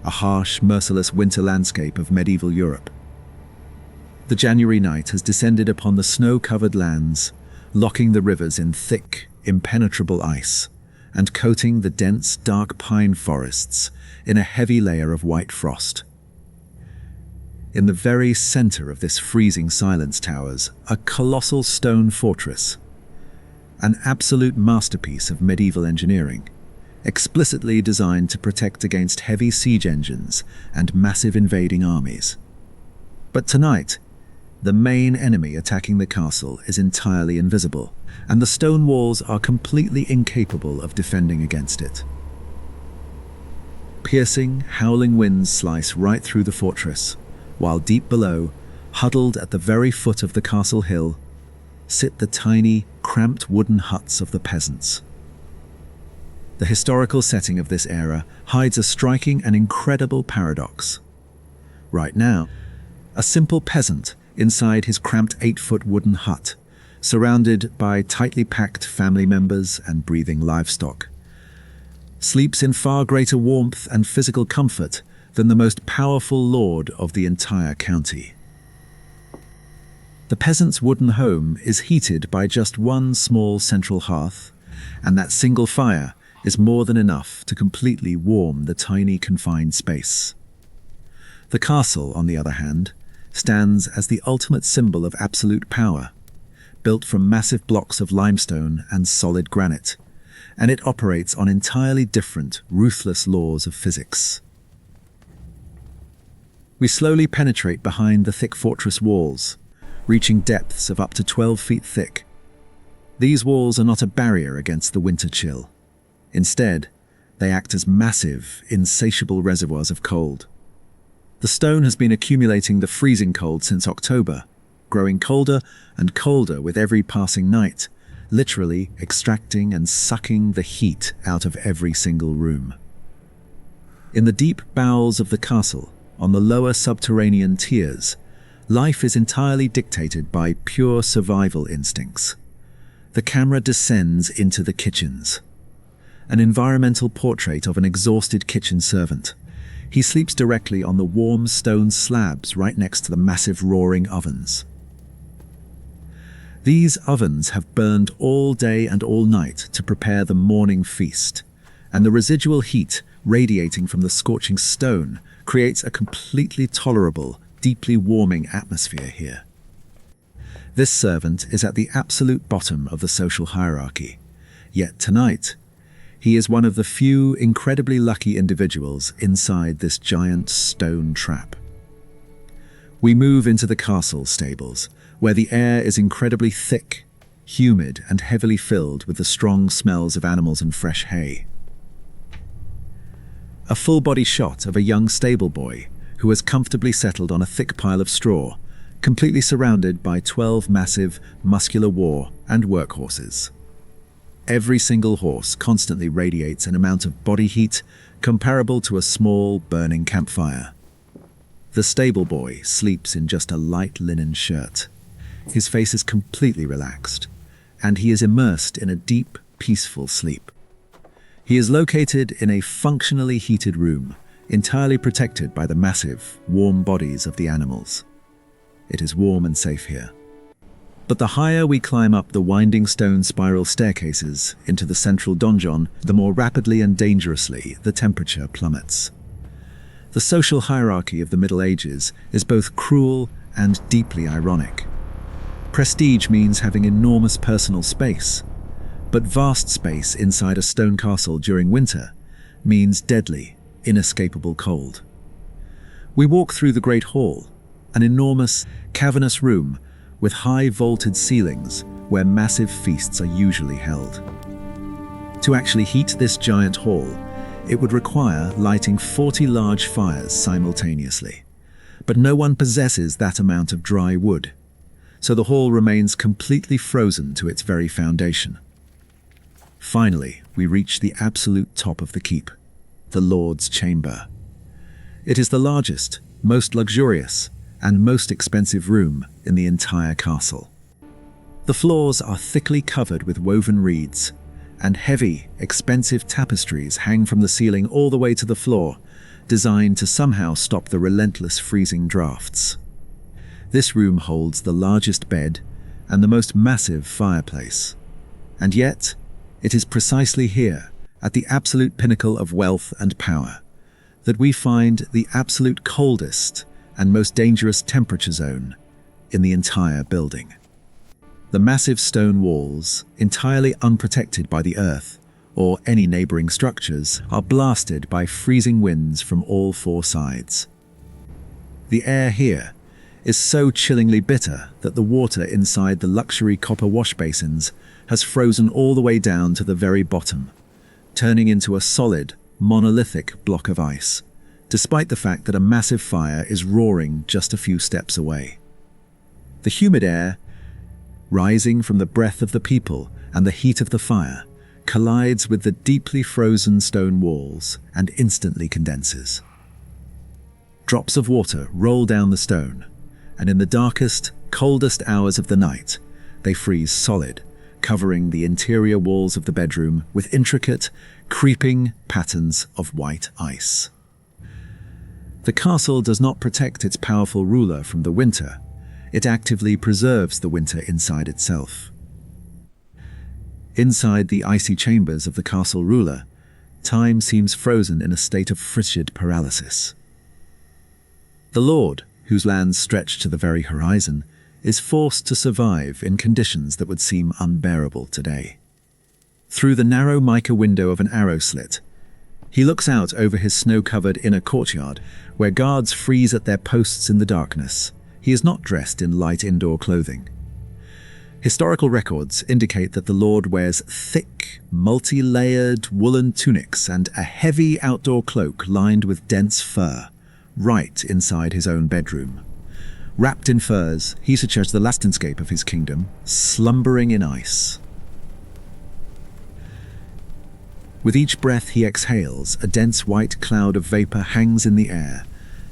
a harsh, merciless winter landscape of medieval Europe. The January night has descended upon the snow-covered lands, locking the rivers in thick, impenetrable ice, and coating the dense, dark pine forests in a heavy layer of white frost. In the very center of this freezing silence towers a colossal stone fortress, an absolute masterpiece of medieval engineering, explicitly designed to protect against heavy siege engines and massive invading armies. But tonight, the main enemy attacking the castle is entirely invisible, and the stone walls are completely incapable of defending against it. Piercing, howling winds slice right through the fortress, while deep below, huddled at the very foot of the castle hill, sit the tiny, cramped wooden huts of the peasants. The historical setting of this era hides a striking and incredible paradox. Right now, a simple peasant inside his cramped 8-foot wooden hut, surrounded by tightly packed family members and breathing livestock, sleeps in far greater warmth and physical comfort than the most powerful lord of the entire county. The peasant's wooden home is heated by just one small central hearth, and that single fire is more than enough to completely warm the tiny confined space. The castle, on the other hand, stands as the ultimate symbol of absolute power, built from massive blocks of limestone and solid granite, and it operates on entirely different, ruthless laws of physics. We slowly penetrate behind the thick fortress walls, reaching depths of up to 12 feet thick. These walls are not a barrier against the winter chill. Instead, they act as massive, insatiable reservoirs of cold. The stone has been accumulating the freezing cold since October, growing colder and colder with every passing night, literally extracting and sucking the heat out of every single room. In the deep bowels of the castle, on the lower subterranean tiers, life is entirely dictated by pure survival instincts. The camera descends into the kitchens. An environmental portrait of an exhausted kitchen servant. He sleeps directly on the warm stone slabs right next to the massive roaring ovens. These ovens have burned all day and all night to prepare the morning feast, and the residual heat radiating from the scorching stone creates a completely tolerable, deeply warming atmosphere here. This servant is at the absolute bottom of the social hierarchy, yet tonight, he is one of the few incredibly lucky individuals inside this giant stone trap. We move into the castle stables, where the air is incredibly thick, humid, and heavily filled with the strong smells of animals and fresh hay. A full-body shot of a young stable boy who has comfortably settled on a thick pile of straw, completely surrounded by 12 massive, muscular war and workhorses. Every single horse constantly radiates an amount of body heat comparable to a small, burning campfire. The stable boy sleeps in just a light linen shirt. His face is completely relaxed, and he is immersed in a deep, peaceful sleep. He is located in a functionally heated room, entirely protected by the massive, warm bodies of the animals. It is warm and safe here. But the higher we climb up the winding stone spiral staircases into the central donjon, the more rapidly and dangerously the temperature plummets. The social hierarchy of the Middle Ages is both cruel and deeply ironic. Prestige means having enormous personal space, but vast space inside a stone castle during winter means deadly, inescapable cold. We walk through the Great Hall, an enormous, cavernous room with high vaulted ceilings where massive feasts are usually held. To actually heat this giant hall, it would require lighting 40 large fires simultaneously. But no one possesses that amount of dry wood, so the hall remains completely frozen to its very foundation. Finally, we reach the absolute top of the keep, the Lord's Chamber. It is the largest, most luxurious, and most expensive room in the entire castle. The floors are thickly covered with woven reeds, and heavy, expensive tapestries hang from the ceiling all the way to the floor, designed to somehow stop the relentless freezing drafts. This room holds the largest bed and the most massive fireplace. And yet, it is precisely here, at the absolute pinnacle of wealth and power, that we find the absolute coldest and most dangerous temperature zone in the entire building. The massive stone walls, entirely unprotected by the earth or any neighboring structures, are blasted by freezing winds from all four sides. The air here is so chillingly bitter that the water inside the luxury copper wash basins has frozen all the way down to the very bottom, turning into a solid, monolithic block of ice, despite the fact that a massive fire is roaring just a few steps away. The humid air, rising from the breath of the people and the heat of the fire, collides with the deeply frozen stone walls and instantly condenses. Drops of water roll down the stone, and in the darkest, coldest hours of the night, they freeze solid, covering the interior walls of the bedroom with intricate, creeping patterns of white ice. The castle does not protect its powerful ruler from the winter. It actively preserves the winter inside itself. Inside the icy chambers of the castle ruler, time seems frozen in a state of frigid paralysis. The lord, whose lands stretch to the very horizon, is forced to survive in conditions that would seem unbearable today. Through the narrow mica window of an arrow slit, he looks out over his snow-covered inner courtyard, where guards freeze at their posts in the darkness. He is not dressed in light indoor clothing. Historical records indicate that the Lord wears thick, multi-layered woolen tunics and a heavy outdoor cloak lined with dense fur, right inside his own bedroom. Wrapped in furs, he such the landscape of his kingdom, slumbering in ice. With each breath he exhales, a dense white cloud of vapor hangs in the air,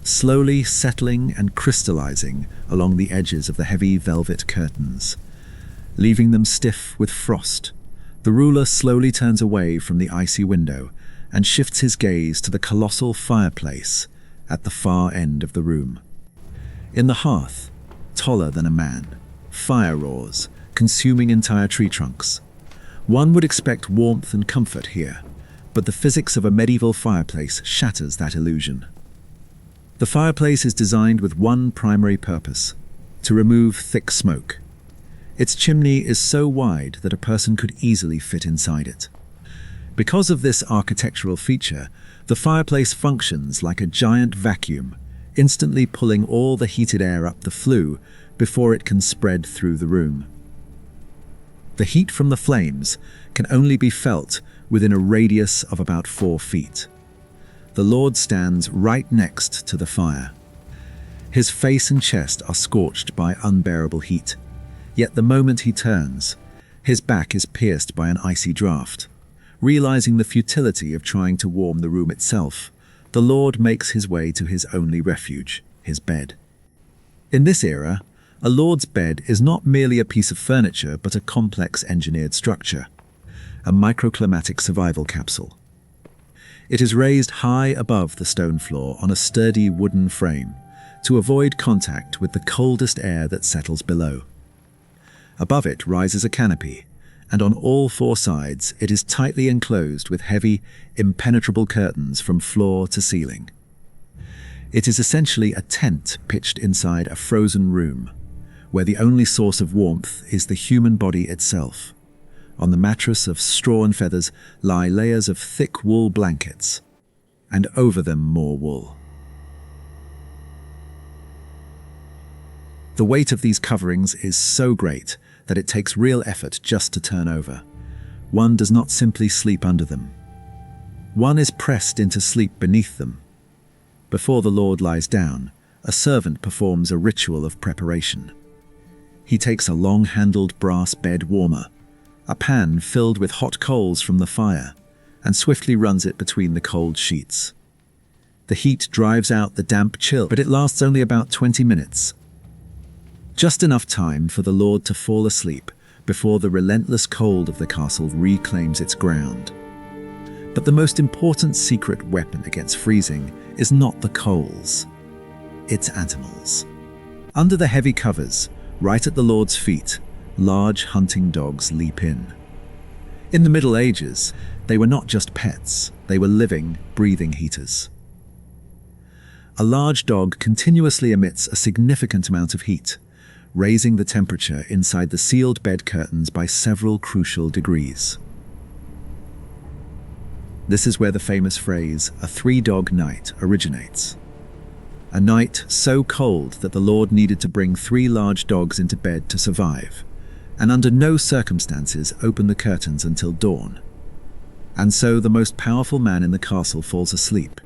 slowly settling and crystallizing along the edges of the heavy velvet curtains. Leaving them stiff with frost, the ruler slowly turns away from the icy window and shifts his gaze to the colossal fireplace at the far end of the room. In the hearth, taller than a man, fire roars, consuming entire tree trunks. One would expect warmth and comfort here, but the physics of a medieval fireplace shatters that illusion. The fireplace is designed with one primary purpose: to remove thick smoke. Its chimney is so wide that a person could easily fit inside it. Because of this architectural feature, the fireplace functions like a giant vacuum, instantly pulling all the heated air up the flue before it can spread through the room. The heat from the flames can only be felt within a radius of about 4 feet. The Lord stands right next to the fire. His face and chest are scorched by unbearable heat, yet the moment he turns, his back is pierced by an icy draft. Realizing the futility of trying to warm the room itself, the Lord makes his way to his only refuge, his bed. In this era, a lord's bed is not merely a piece of furniture but a complex engineered structure, a microclimatic survival capsule. It is raised high above the stone floor on a sturdy wooden frame to avoid contact with the coldest air that settles below. Above it rises a canopy, and on all 4 sides it is tightly enclosed with heavy, impenetrable curtains from floor to ceiling. It is essentially a tent pitched inside a frozen room, where the only source of warmth is the human body itself. On the mattress of straw and feathers lie layers of thick wool blankets, and over them more wool. The weight of these coverings is so great that it takes real effort just to turn over. One does not simply sleep under them. One is pressed into sleep beneath them. Before the Lord lies down, a servant performs a ritual of preparation. He takes a long-handled brass bed warmer, a pan filled with hot coals from the fire, and swiftly runs it between the cold sheets. The heat drives out the damp chill, but it lasts only about 20 minutes. Just enough time for the Lord to fall asleep before the relentless cold of the castle reclaims its ground. But the most important secret weapon against freezing is not the coals, it's animals. Under the heavy covers, right at the Lord's feet, large hunting dogs leap in. In the Middle Ages, they were not just pets, they were living, breathing heaters. A large dog continuously emits a significant amount of heat, raising the temperature inside the sealed bed curtains by several crucial degrees. This is where the famous phrase, "a three-dog night," originates. A night so cold that the Lord needed to bring 3 large dogs into bed to survive, and under no circumstances open the curtains until dawn. And so the most powerful man in the castle falls asleep,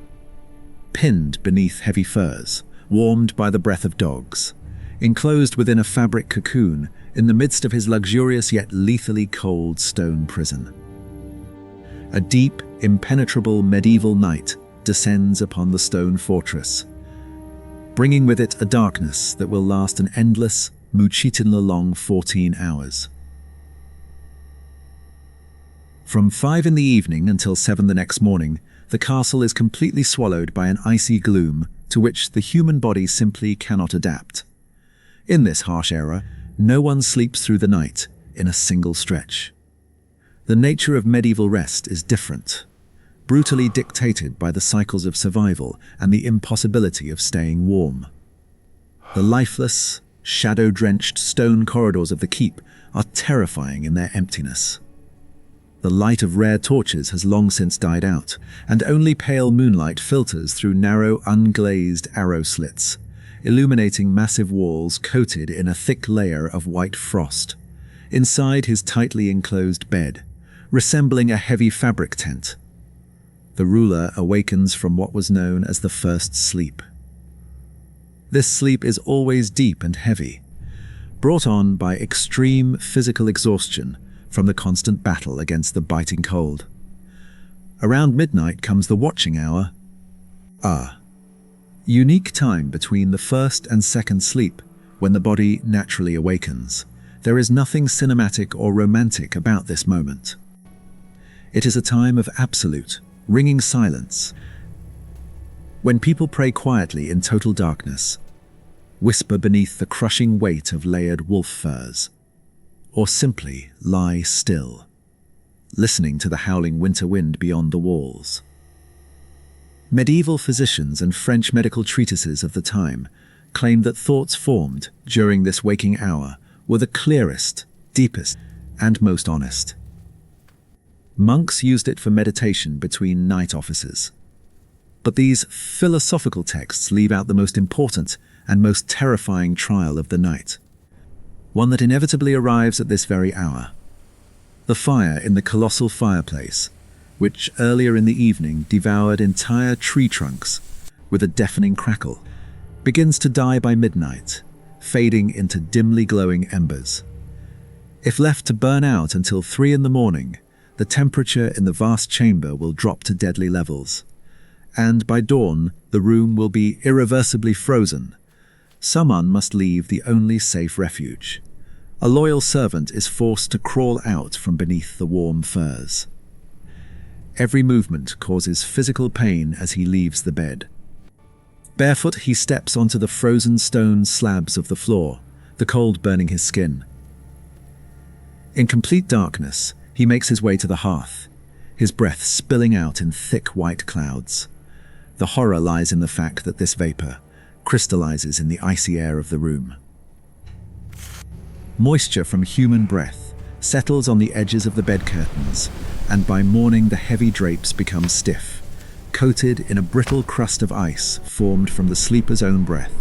pinned beneath heavy furs, warmed by the breath of dogs, enclosed within a fabric cocoon in the midst of his luxurious yet lethally cold stone prison. A deep, impenetrable medieval night descends upon the stone fortress, bringing with it a darkness that will last an endless, muchitinla-long 14 hours. From 5 in the evening until 7 the next morning, the castle is completely swallowed by an icy gloom to which the human body simply cannot adapt. In this harsh era, no one sleeps through the night in a single stretch. The nature of medieval rest is different, brutally dictated by the cycles of survival and the impossibility of staying warm. The lifeless, shadow-drenched stone corridors of the keep are terrifying in their emptiness. The light of rare torches has long since died out, and only pale moonlight filters through narrow, unglazed arrow slits, illuminating massive walls coated in a thick layer of white frost. Inside his tightly enclosed bed, resembling a heavy fabric tent, the ruler awakens from what was known as the first sleep. This sleep is always deep and heavy, brought on by extreme physical exhaustion from the constant battle against the biting cold. Around midnight comes the watching hour, unique time between the first and second sleep when the body naturally awakens. There is nothing cinematic or romantic about this moment. It is a time of absolute, ringing silence, when people pray quietly in total darkness, whisper beneath the crushing weight of layered wolf furs, or simply lie still, listening to the howling winter wind beyond the walls. Medieval physicians and French medical treatises of the time claimed that thoughts formed during this waking hour were the clearest, deepest, and most honest. Monks used it for meditation between night offices. But these philosophical texts leave out the most important and most terrifying trial of the night, one that inevitably arrives at this very hour. The fire in the colossal fireplace, which earlier in the evening devoured entire tree trunks with a deafening crackle, begins to die by midnight, fading into dimly glowing embers. If left to burn out until 3 in the morning, the temperature in the vast chamber will drop to deadly levels, and by dawn the room will be irreversibly frozen. Someone must leave the only safe refuge. A loyal servant is forced to crawl out from beneath the warm furs. Every movement causes physical pain as he leaves the bed. Barefoot, he steps onto the frozen stone slabs of the floor, the cold burning his skin. In complete darkness, he makes his way to the hearth, his breath spilling out in thick white clouds. The horror lies in the fact that this vapor crystallizes in the icy air of the room. Moisture from human breath settles on the edges of the bed curtains, and by morning the heavy drapes become stiff, coated in a brittle crust of ice formed from the sleeper's own breath.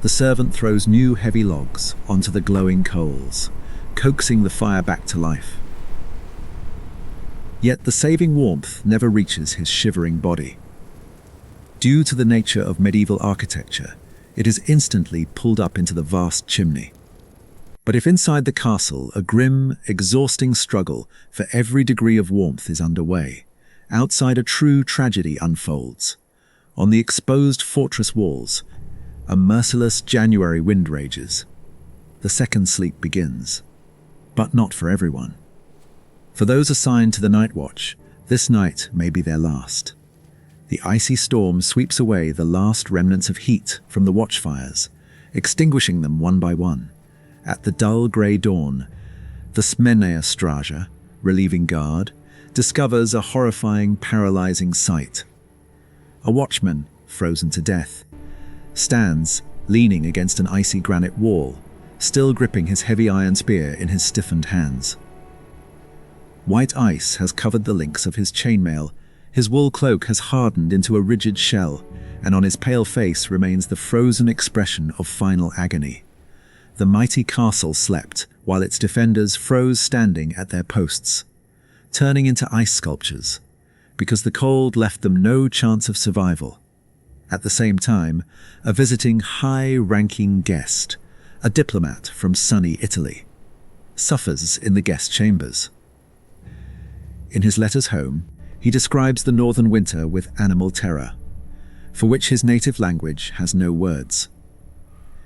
The servant throws new heavy logs onto the glowing coals, coaxing the fire back to life. Yet the saving warmth never reaches his shivering body. Due to the nature of medieval architecture, it is instantly pulled up into the vast chimney. But if inside the castle a grim, exhausting struggle for every degree of warmth is underway, outside a true tragedy unfolds. On the exposed fortress walls, a merciless January wind rages. The second sleep begins, but not for everyone. For those assigned to the night watch, this night may be their last. The icy storm sweeps away the last remnants of heat from the watchfires, extinguishing them one by one. At the dull grey dawn, the Smenea Straja, relieving guard, discovers a horrifying, paralyzing sight. A watchman, frozen to death, stands leaning against an icy granite wall, still gripping his heavy iron spear in his stiffened hands. White ice has covered the links of his chainmail, his wool cloak has hardened into a rigid shell, and on his pale face remains the frozen expression of final agony. The mighty castle slept, while its defenders froze standing at their posts, turning into ice sculptures, because the cold left them no chance of survival. At the same time, a visiting high-ranking guest, a diplomat from sunny Italy, suffers in the guest chambers. In his letters home, he describes the northern winter with animal terror, for which his native language has no words.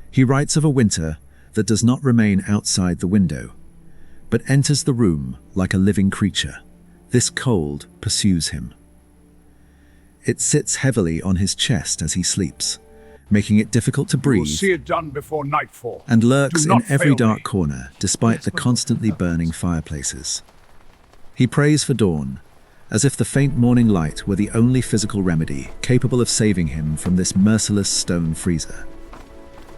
He writes of a winter that does not remain outside the window, but enters the room like a living creature. This cold pursues him. It sits heavily on his chest as he sleeps, making it difficult to breathe, see it done before nightfall. And lurks Do in not every fail dark me. corner, despite the constantly burning fireplaces. He prays for dawn, as if the faint morning light were the only physical remedy capable of saving him from this merciless stone freezer.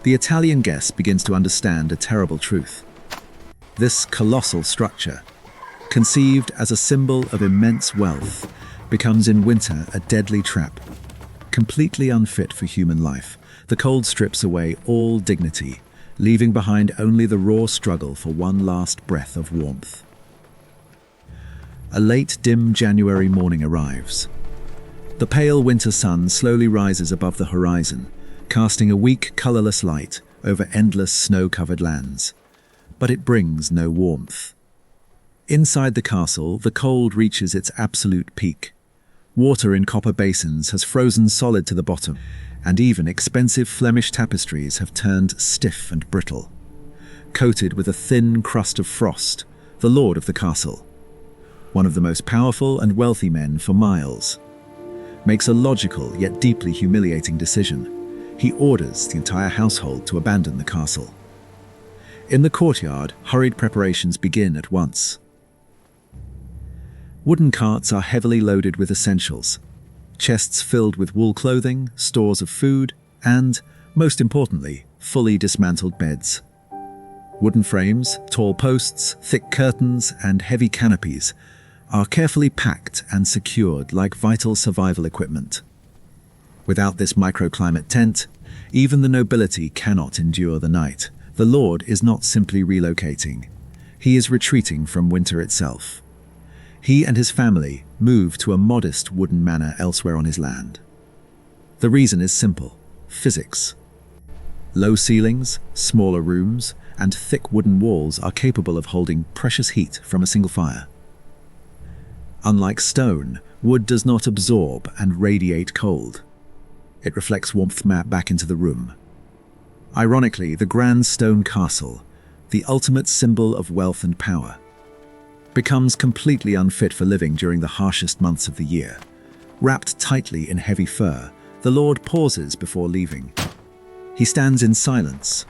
The Italian guest begins to understand a terrible truth. This colossal structure, conceived as a symbol of immense wealth, becomes in winter a deadly trap. Completely unfit for human life, the cold strips away all dignity, leaving behind only the raw struggle for one last breath of warmth. A late, dim January morning arrives. The pale winter sun slowly rises above the horizon, casting a weak, colorless light over endless snow-covered lands. But it brings no warmth. Inside the castle, the cold reaches its absolute peak. Water in copper basins has frozen solid to the bottom, and even expensive Flemish tapestries have turned stiff and brittle. Coated with a thin crust of frost, the lord of the castle, one of the most powerful and wealthy men for miles, makes a logical yet deeply humiliating decision. He orders the entire household to abandon the castle. In the courtyard, hurried preparations begin at once. Wooden carts are heavily loaded with essentials, chests filled with wool clothing, stores of food, and, most importantly, fully dismantled beds. Wooden frames, tall posts, thick curtains, and heavy canopies are carefully packed and secured like vital survival equipment. Without this microclimate tent, even the nobility cannot endure the night. The Lord is not simply relocating. He is retreating from winter itself. He and his family move to a modest wooden manor elsewhere on his land. The reason is simple: physics. Low ceilings, smaller rooms, and thick wooden walls are capable of holding precious heat from a single fire. Unlike stone, wood does not absorb and radiate cold. It reflects warmth back into the room. Ironically, the grand stone castle, the ultimate symbol of wealth and power, becomes completely unfit for living during the harshest months of the year. Wrapped tightly in heavy fur, the Lord pauses before leaving. He stands in silence,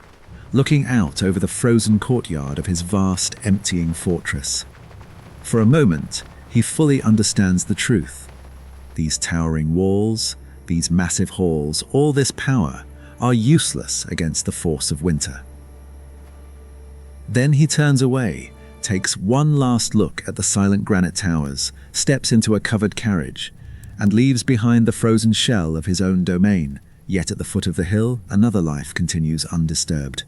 looking out over the frozen courtyard of his vast, emptying fortress. For a moment, he fully understands the truth. These towering walls, these massive halls, all this power are useless against the force of winter. Then he turns away, takes one last look at the silent granite towers, steps into a covered carriage, and leaves behind the frozen shell of his own domain. Yet at the foot of the hill, another life continues undisturbed.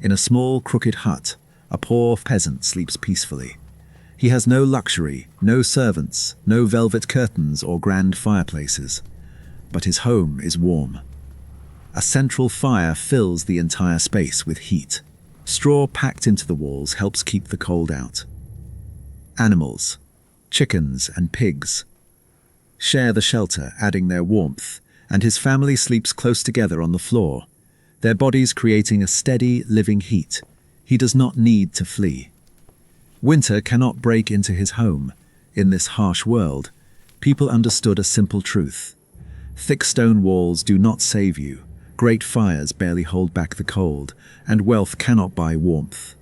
In a small, crooked hut, a poor peasant sleeps peacefully. He has no luxury, no servants, no velvet curtains or grand fireplaces. But his home is warm. A central fire fills the entire space with heat. Straw packed into the walls helps keep the cold out. Animals, chickens and pigs, share the shelter, adding their warmth, and his family sleeps close together on the floor, their bodies creating a steady, living heat. He does not need to flee. Winter cannot break into his home. In this harsh world, people understood a simple truth. Thick stone walls do not save you, great fires barely hold back the cold, and wealth cannot buy warmth.